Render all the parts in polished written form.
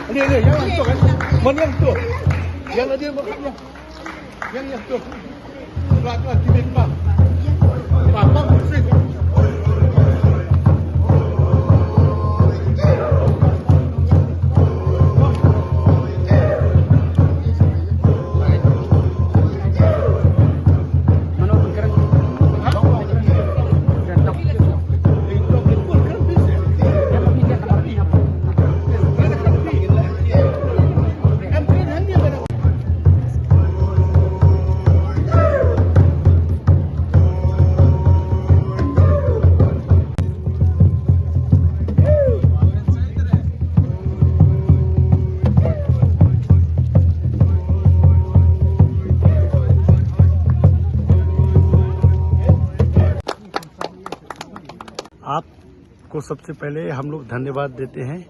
Ini yang tu kan? Mana yang tu? Yang ada makanya. Yang tu. Keluar titik pak. Pak kursi. आपको सबसे पहले हम लोग धन्यवाद देते हैं।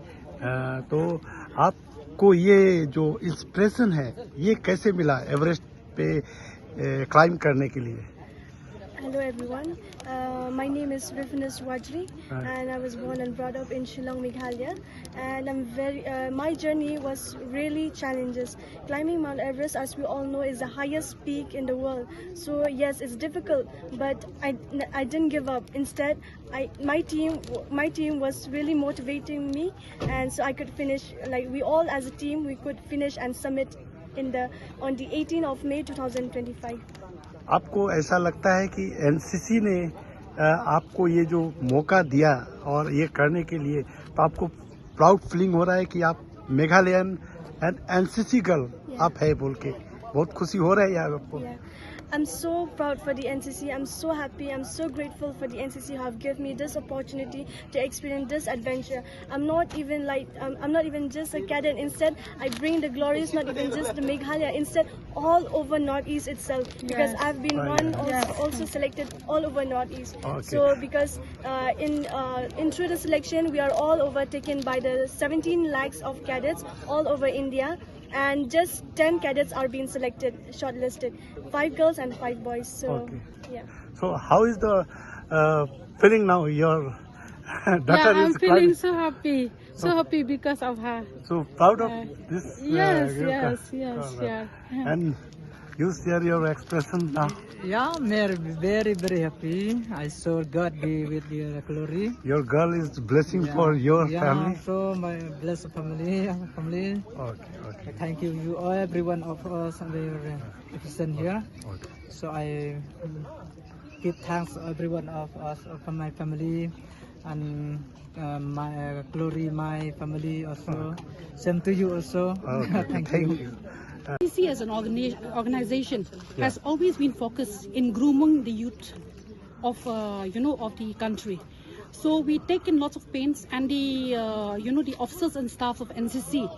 तो आपको ये जो इंस्पिरेशन है ये कैसे मिला एवरेस्ट पे क्लाइंब करने के लिए? Hello everyone, my name is Rifinus Wajri and I was born and brought up in Shillong, Meghalaya, and my journey was really challenges. Climbing Mount Everest, as we all know, is the highest peak in the world. So yes, it's difficult, but I didn't give up. Instead, my team was really motivating me, and so I could finish, like we all as a team, we could finish and summit on the 18th of May 2025. आपको ऐसा लगता है कि NCC ने आपको ये जो मौका दिया और ये करने के लिए, तो आपको प्राउड फीलिंग हो रहा है कि आप मेघालयन एंड एनसीसी गर्ल आप है बोल के बहुत खुशी हो रहा है यार आपको? I'm so proud for the NCC. I'm so happy. I'm so grateful for the NCC who have given me this opportunity to experience this adventure. I'm not even just a cadet. Instead, I bring the glories not even just the Meghalaya. Instead, all over Northeast itself, because I've been also selected all over Northeast. Okay. So because in through the selection, we are all overtaken by the 17 lakhs of cadets all over India. And just 10 cadets are being selected, shortlisted. 5 girls and 5 boys. So, So how is the feeling now? Your daughter I'm is feeling climbing. so happy. So happy because of her. So proud of this. Yes. And you share your expression now. Yeah, I'm very, very happy. I saw God be with your glory. Your girl is blessing for your family. Yeah, so my blessed family. Okay. Thank you, every one of us, and they present here. Okay. So I give thanks to every one of us, from my family, and my glory, my family also. Same to you also. Okay. Thank you. NCC as an organization has always been focused in grooming the youth of of the country. So we take in lots of pains, and the officers and staff of NCC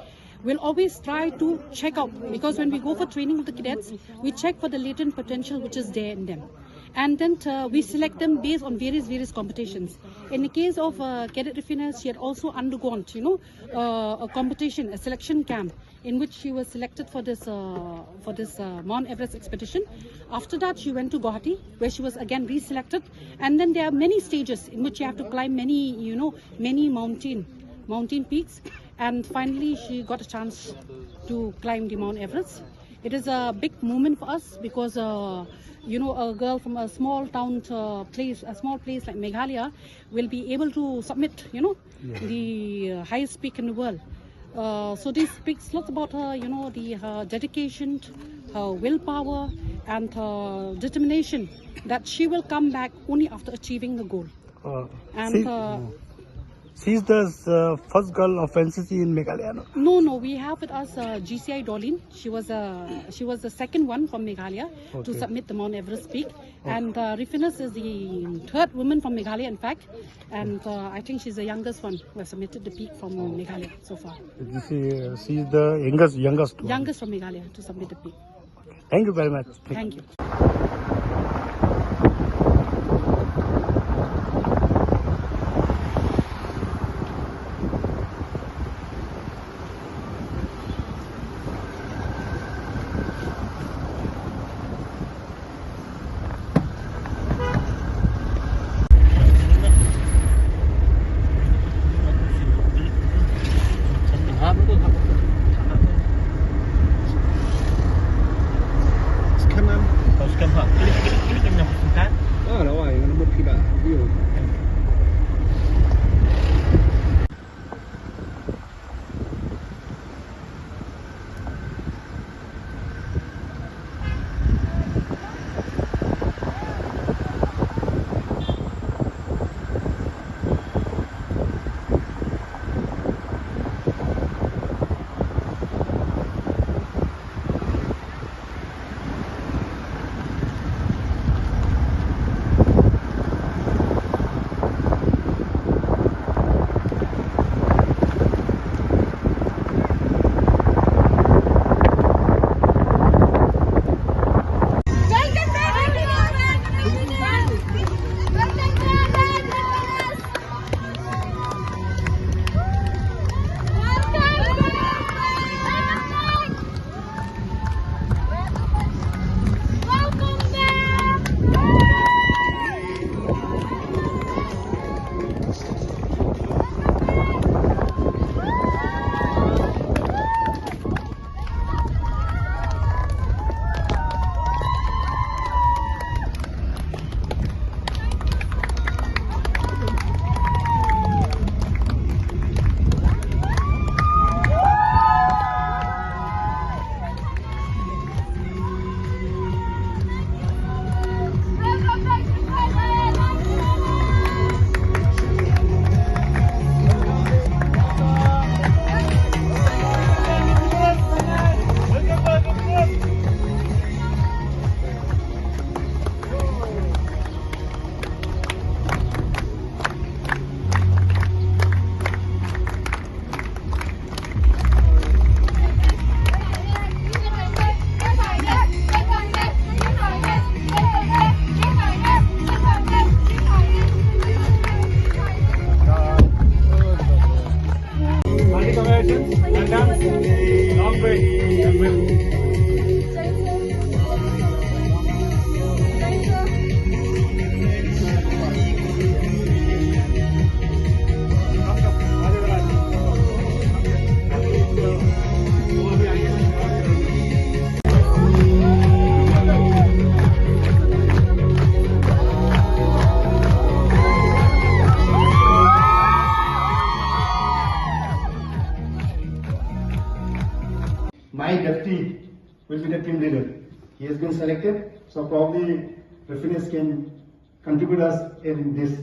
will always try to check out, because when we go for training of the cadets, we check for the latent potential which is there in them. And then we select them based on various competitions. In the case of Cadet Rifinus, she had also undergone, a competition, a selection camp, in which she was selected for this Mount Everest expedition. After that, she went to Guwahati, where she was again reselected. And then there are many stages in which you have to climb many mountain peaks. And finally, she got a chance to climb the Mount Everest. It is a big moment for us, because a girl from a small town place, a small place like Meghalaya, will be able to submit, the highest peak in the world. So this speaks lots about her, her dedication, her willpower, and her determination that she will come back only after achieving the goal. She's the first girl of NCC in Meghalaya. No, we have with us GCI Dolin. She was the second one from Meghalaya to submit the Mount Everest peak, and Rifinus is the third woman from Meghalaya, in fact, and I think she's the youngest one who has submitted the peak from Meghalaya so far. She's the youngest one. Youngest from Meghalaya to submit the peak. Thank you very much. Thank you. हाँ बिल्कुल। Well done. Long way. My deputy will be the team leader. He has been selected, so probably Refinis can contribute us in this.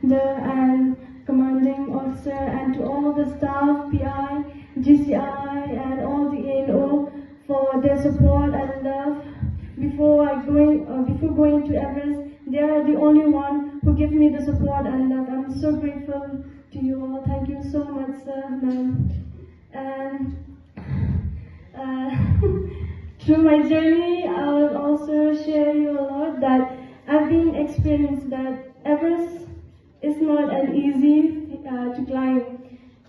And commanding officer and to all the staff, PI, GCI and all the ANO for their support and love. Before going to Everest, they are the only one who give me the support and love. I'm so grateful to you all. Thank you so much, sir, ma'am. And through my journey, I will also share you a lot that I've been experienced that Everest is not an easy to climb.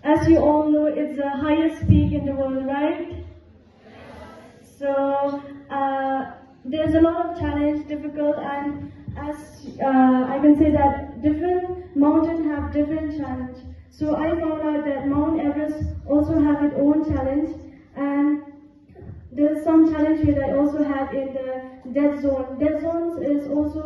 As you all know, it's the highest peak in the world, right? So there's a lot of challenge, difficult, and as I can say that different mountains have different challenge. So I found out that Mount Everest also have its own challenge, and there's some challenge that I also had in the dead zone. Dead zones is also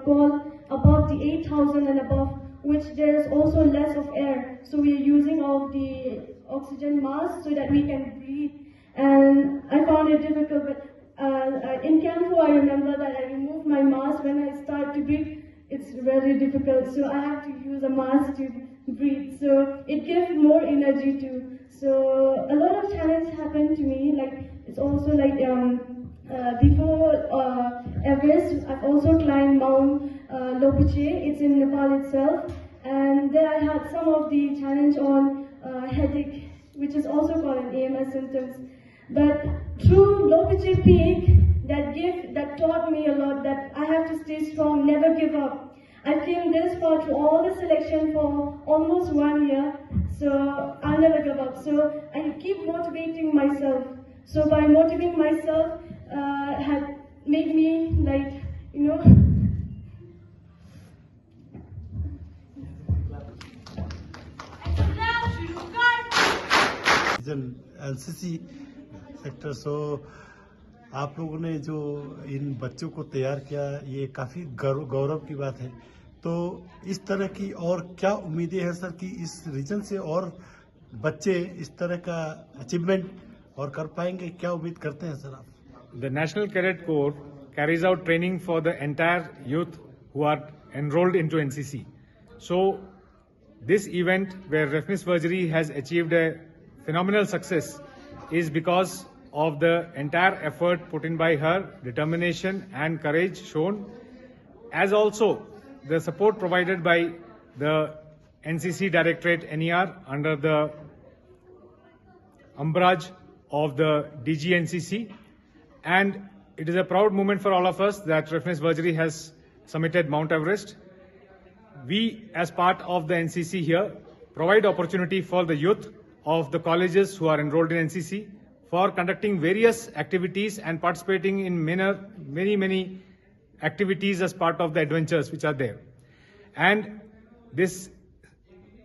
called above the 8,000 and above, which there is also less of air. So we are using all the oxygen mask so that we can breathe. And I found it difficult, but in Campo I remember that I removed my mask when I start to breathe. It's very difficult, so I have to use a mask to breathe. So it gives more energy too. So a lot of challenges happened to me. Like it's also like before Everest, I've also climbed Mount Lopuche. It's in Nepal itself, and there I had some of the challenge on headache, which is also called an AMS symptoms. But through Lopuche Peak, that taught me a lot that I have to stay strong, never give up. I came this far through all the selection for almost 1 year, so I'll never give up. So I keep motivating myself. So by motivating myself, had made me like, you know. NCC sector. So आप लोगों ने जो इन बच्चों को तैयार किया, ये काफ़ी गौरव की बात है। तो इस तरह की और क्या उम्मीदें हैं सर कि इस रीजन से और बच्चे इस तरह का अचीवमेंट और कर पाएंगे, क्या उम्मीद करते हैं सर आप? The National Cadet Corps carries out training for the entire youth who are enrolled into NCC. So this event where Refinis Virgery has achieved a phenomenal success is because of the entire effort put in by her, determination and courage shown, as also the support provided by the NCC Directorate NER under the umbrage of the DG NCC. And it is a proud moment for all of us that Refinis Virgery has summited Mount Everest. We, as part of the NCC here, provide opportunity for the youth of the colleges who are enrolled in NCC for conducting various activities and participating in many activities as part of the adventures which are there. And this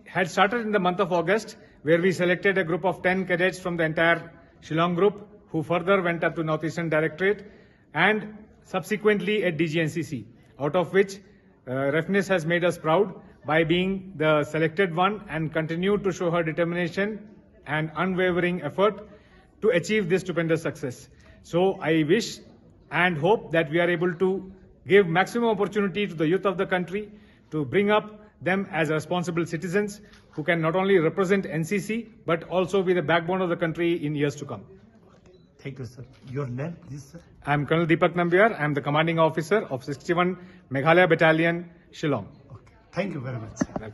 had started in the month of August, where we selected a group of 10 cadets from the entire Shillong group, who further went up to Northeastern Directorate and subsequently at DGNCC, out of which Refinis has made us proud by being the selected one and continue to show her determination and unwavering effort to achieve this stupendous success. So I wish and hope that we are able to give maximum opportunity to the youth of the country to bring up them as responsible citizens who can not only represent NCC but also be the backbone of the country in years to come. Thank you, sir. Your name, please, sir. I am Colonel Deepak Nambiar. I am the commanding officer of 61 Meghalaya Battalion, Shillong. Okay. Thank you very much.